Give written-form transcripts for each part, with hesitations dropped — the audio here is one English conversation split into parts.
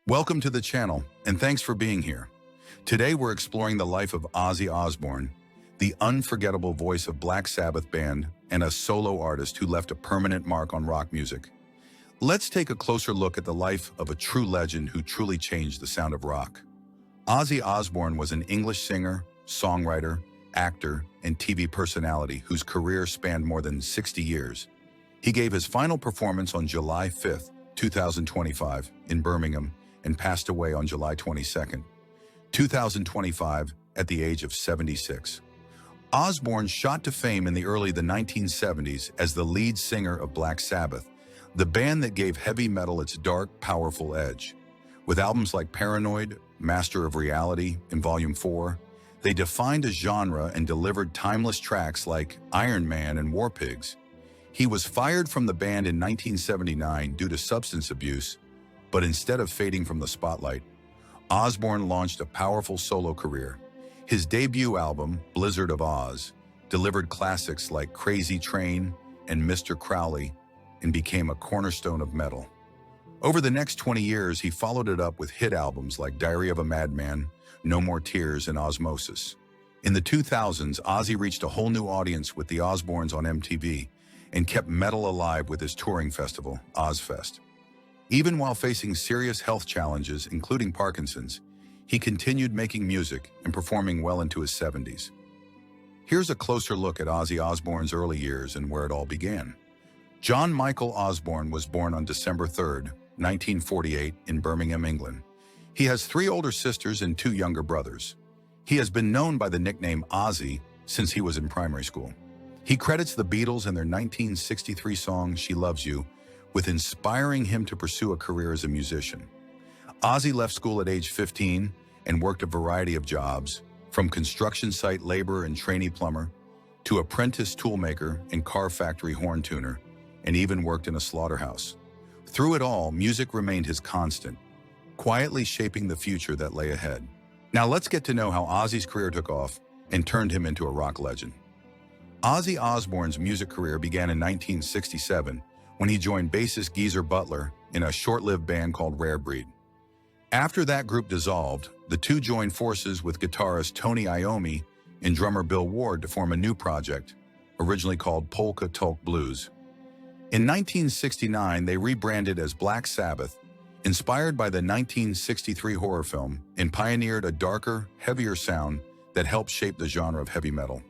Welcome to the channel, and thanks for being here. Today we're exploring the life of Ozzy Osbourne, the unforgettable voice of Black Sabbath band and a solo artist who left a permanent mark on rock music. Let's take a closer look at the life of a true legend who truly changed the sound of rock. Ozzy Osbourne was an English singer, songwriter, actor, and TV personality whose career spanned more than 60 years. He gave his final performance on July 5, 2025, in Birmingham, and passed away on July 22, 2025, at the age of 76. Osbourne shot to fame in the early 1970s as the lead singer of Black Sabbath, the band that gave heavy metal its dark, powerful edge. With albums like Paranoid, Master of Reality, and Volume 4, they defined a genre and delivered timeless tracks like Iron Man and War Pigs. He was fired from the band in 1979 due to substance abuse, but instead of fading from the spotlight, Osbourne launched a powerful solo career. His debut album, Blizzard of Oz, delivered classics like Crazy Train and Mr. Crowley and became a cornerstone of metal. Over the next 20 years, he followed it up with hit albums like Diary of a Madman, No More Tears, and Osmosis. In the 2000s, Ozzy reached a whole new audience with the Osbournes on MTV and kept metal alive with his touring festival, Ozzfest. Even while facing serious health challenges, including Parkinson's, he continued making music and performing well into his 70s. Here's a closer look at Ozzy Osbourne's early years and where it all began. John Michael Osbourne was born on December 3, 1948, in Birmingham, England. He has 3 older sisters and 2 younger brothers. He has been known by the nickname Ozzy since he was in primary school. He credits the Beatles and their 1963 song, She Loves You, with inspiring him to pursue a career as a musician. Ozzy left school at age 15 and worked a variety of jobs, from construction site laborer and trainee plumber, to apprentice toolmaker and car factory horn tuner, and even worked in a slaughterhouse. Through it all, music remained his constant, quietly shaping the future that lay ahead. Now let's get to know how Ozzy's career took off and turned him into a rock legend. Ozzy Osbourne's music career began in 1967 when he joined bassist Geezer Butler in a short-lived band called Rare Breed. After that group dissolved, the two joined forces with guitarist Tony Iommi and drummer Bill Ward to form a new project, originally called Polka Tulk Blues. In 1969, they rebranded as Black Sabbath, inspired by the 1963 horror film, and pioneered a darker, heavier sound that helped shape the genre of heavy metal.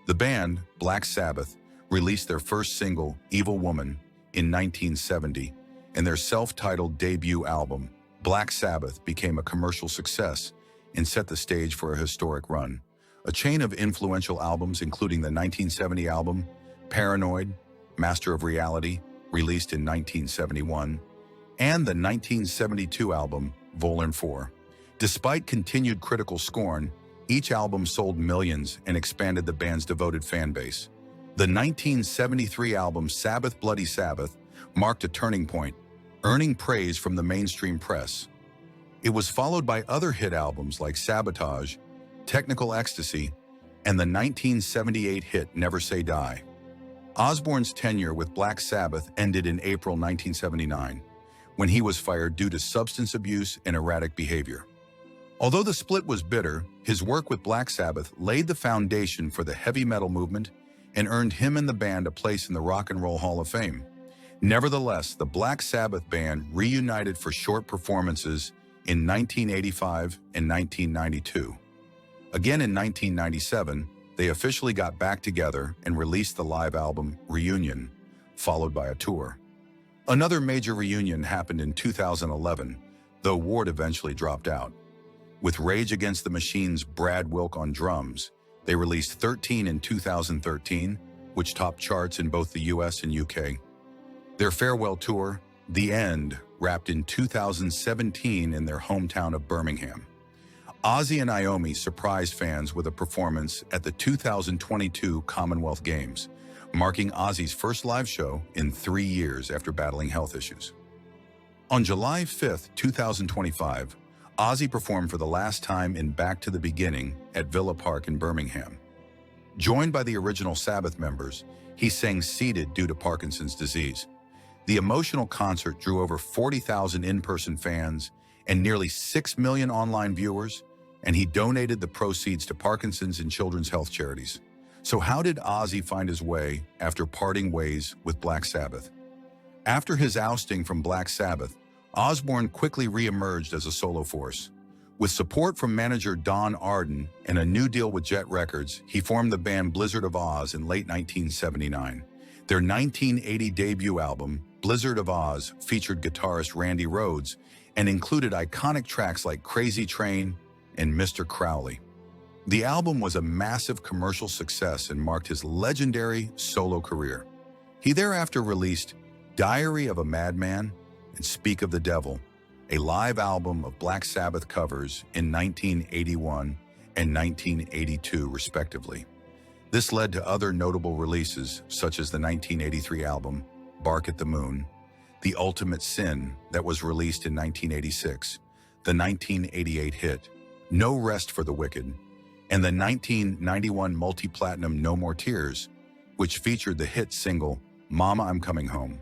The band, Black Sabbath, released their first single, Evil Woman, in 1970, and their self-titled debut album, Black Sabbath, became a commercial success and set the stage for a historic run. A chain of influential albums, including the 1970 album, Paranoid, Master of Reality, released in 1971, and the 1972 album, Volume 4. Despite continued critical scorn, each album sold millions and expanded the band's devoted fan base. The 1973 album Sabbath Bloody Sabbath marked a turning point, earning praise from the mainstream press. It was followed by other hit albums like Sabotage, Technical Ecstasy, and the 1978 hit Never Say Die. Osbourne's tenure with Black Sabbath ended in April 1979, when he was fired due to substance abuse and erratic behavior. Although the split was bitter, his work with Black Sabbath laid the foundation for the heavy metal movement and earned him and the band a place in the Rock and Roll Hall of Fame. Nevertheless, the Black Sabbath band reunited for short performances in 1985 and 1992. Again in 1997, they officially got back together and released the live album Reunion, followed by a tour. Another major reunion happened in 2011, though Ward eventually dropped out. With Rage Against the Machine's Brad Wilk on drums, they released 13 in 2013, which topped charts in both the US and UK. Their farewell tour, The End, wrapped in 2017 in their hometown of Birmingham. Ozzy and Iommi surprised fans with a performance at the 2022 Commonwealth Games, marking Ozzy's first live show in 3 years after battling health issues. On July 5, 2025, Ozzy performed for the last time in Back to the Beginning at Villa Park in Birmingham. Joined by the original Sabbath members, he sang seated due to Parkinson's disease. The emotional concert drew over 40,000 in-person fans and nearly 6 million online viewers, and he donated the proceeds to Parkinson's and children's health charities. So how did Ozzy find his way after parting ways with Black Sabbath? After his ousting from Black Sabbath, Osbourne quickly re-emerged as a solo force. With support from manager Don Arden and a new deal with Jet Records, he formed the band Blizzard of Ozz in late 1979. Their 1980 debut album, Blizzard of Ozz, featured guitarist Randy Rhoads and included iconic tracks like Crazy Train and Mr. Crowley. The album was a massive commercial success and marked his legendary solo career. He thereafter released Diary of a Madman and Speak of the Devil, a live album of Black Sabbath covers in 1981 and 1982, respectively. This led to other notable releases, such as the 1983 album, Bark at the Moon, The Ultimate Sin, that was released in 1986, the 1988 hit, No Rest for the Wicked, and the 1991 multi-platinum No More Tears, which featured the hit single, Mama I'm Coming Home.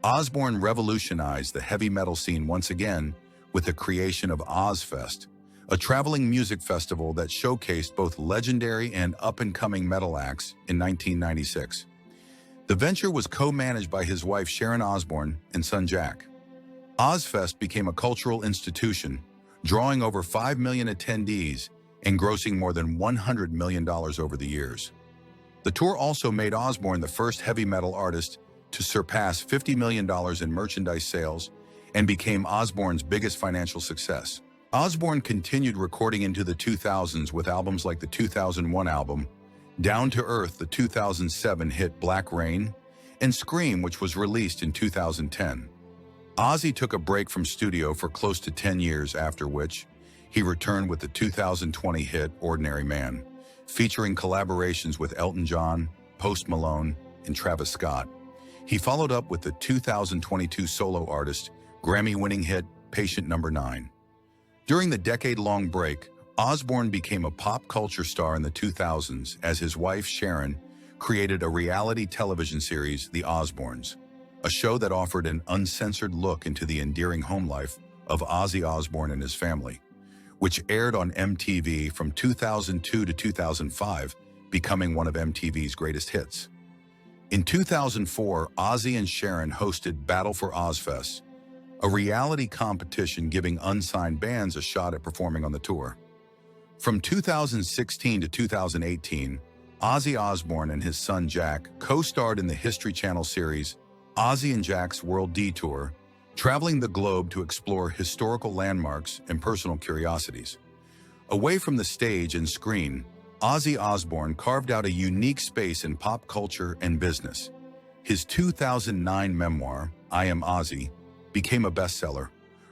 Osbourne revolutionized the heavy metal scene once again with the creation of Ozzfest, a traveling music festival that showcased both legendary and up-and-coming metal acts in 1996. The venture was co-managed by his wife Sharon Osbourne and son Jack. Ozzfest became a cultural institution, drawing over 5 million attendees and grossing more than $100 million over the years. The tour also made Osbourne the first heavy metal artist to surpass $50 million in merchandise sales and became Osbourne's biggest financial success. Osbourne continued recording into the 2000s with albums like the 2001 album, Down to Earth, the 2007 hit Black Rain, and Scream, which was released in 2010. Ozzy took a break from studio for close to 10 years, after which he returned with the 2020 hit Ordinary Man, featuring collaborations with Elton John, Post Malone, and Travis Scott. He followed up with the 2022 solo artist, Grammy-winning hit Patient Number 9. During the decade-long break, Osbourne became a pop culture star in the 2000s as his wife Sharon created a reality television series, The Osbournes, a show that offered an uncensored look into the endearing home life of Ozzy Osbourne and his family, which aired on MTV from 2002 to 2005, becoming one of MTV's greatest hits. In 2004, Ozzy and Sharon hosted Battle for Ozzfest, a reality competition giving unsigned bands a shot at performing on the tour. From 2016 to 2018, Ozzy Osbourne and his son Jack co-starred in the History Channel series Ozzy and Jack's World Detour, traveling the globe to explore historical landmarks and personal curiosities. Away from the stage and screen, Ozzy Osbourne carved out a unique space in pop culture and business. His 2009 memoir, I Am Ozzy, became a bestseller,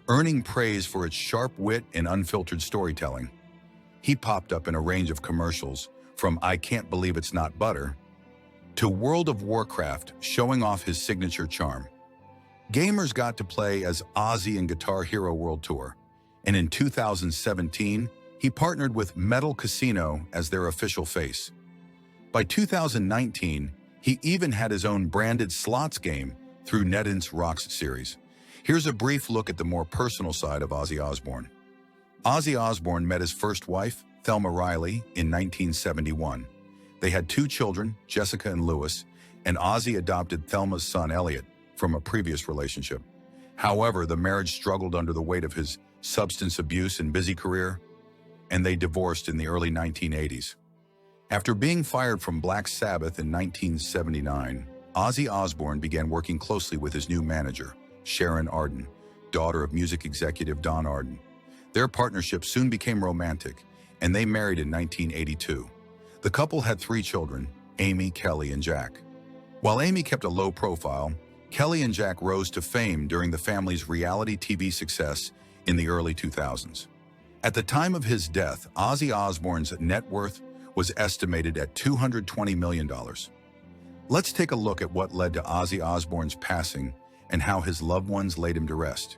earning praise for its sharp wit and unfiltered storytelling. He popped up in a range of commercials, from I Can't Believe It's Not Butter to World of Warcraft, showing off his signature charm. Gamers got to play as Ozzy in Guitar Hero World Tour, and in 2017, he partnered with Metal Casino as their official face. By 2019, he even had his own branded slots game through NetEnt's Rocks series. Here's a brief look at the more personal side of Ozzy Osbourne. Ozzy Osbourne met his first wife, Thelma Riley, in 1971. They had 2 children, Jessica and Lewis, and Ozzy adopted Thelma's son, Elliot, from a previous relationship. However, the marriage struggled under the weight of his substance abuse and busy career, and they divorced in the early 1980s. After being fired from Black Sabbath in 1979, Ozzy Osbourne began working closely with his new manager, Sharon Arden, daughter of music executive Don Arden. Their partnership soon became romantic, and they married in 1982. The couple had 3 children, Amy, Kelly, and Jack. While Amy kept a low profile, Kelly and Jack rose to fame during the family's reality TV success in the early 2000s. At the time of his death, Ozzy Osbourne's net worth was estimated at $220 million. Let's take a look at what led to Ozzy Osbourne's passing and how his loved ones laid him to rest.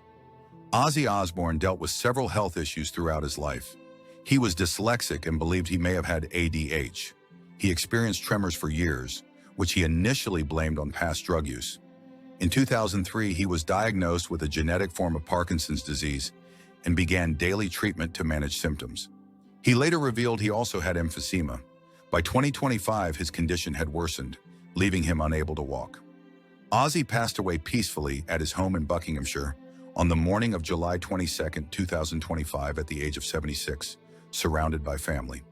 Ozzy Osbourne dealt with several health issues throughout his life. He was dyslexic and believed he may have had ADH. He experienced tremors for years, which he initially blamed on past drug use. In 2003, he was diagnosed with a genetic form of Parkinson's disease and began daily treatment to manage symptoms. He later revealed he also had emphysema. By 2025, his condition had worsened, leaving him unable to walk. Ozzy passed away peacefully at his home in Buckinghamshire on the morning of July 22, 2025, at the age of 76, surrounded by family.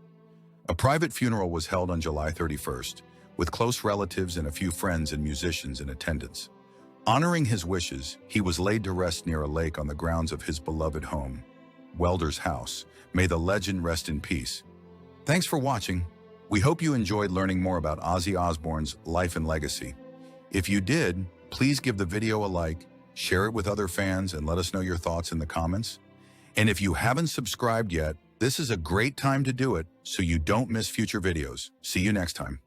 A private funeral was held on July 31st, with close relatives and a few friends and musicians in attendance. Honoring his wishes, he was laid to rest near a lake on the grounds of his beloved home, Welder's House. May the legend rest in peace. Thanks for watching. We hope you enjoyed learning more about Ozzy Osbourne's life and legacy. If you did, please give the video a like, share it with other fans, and let us know your thoughts in the comments. And if you haven't subscribed yet, this is a great time to do it so you don't miss future videos. See you next time.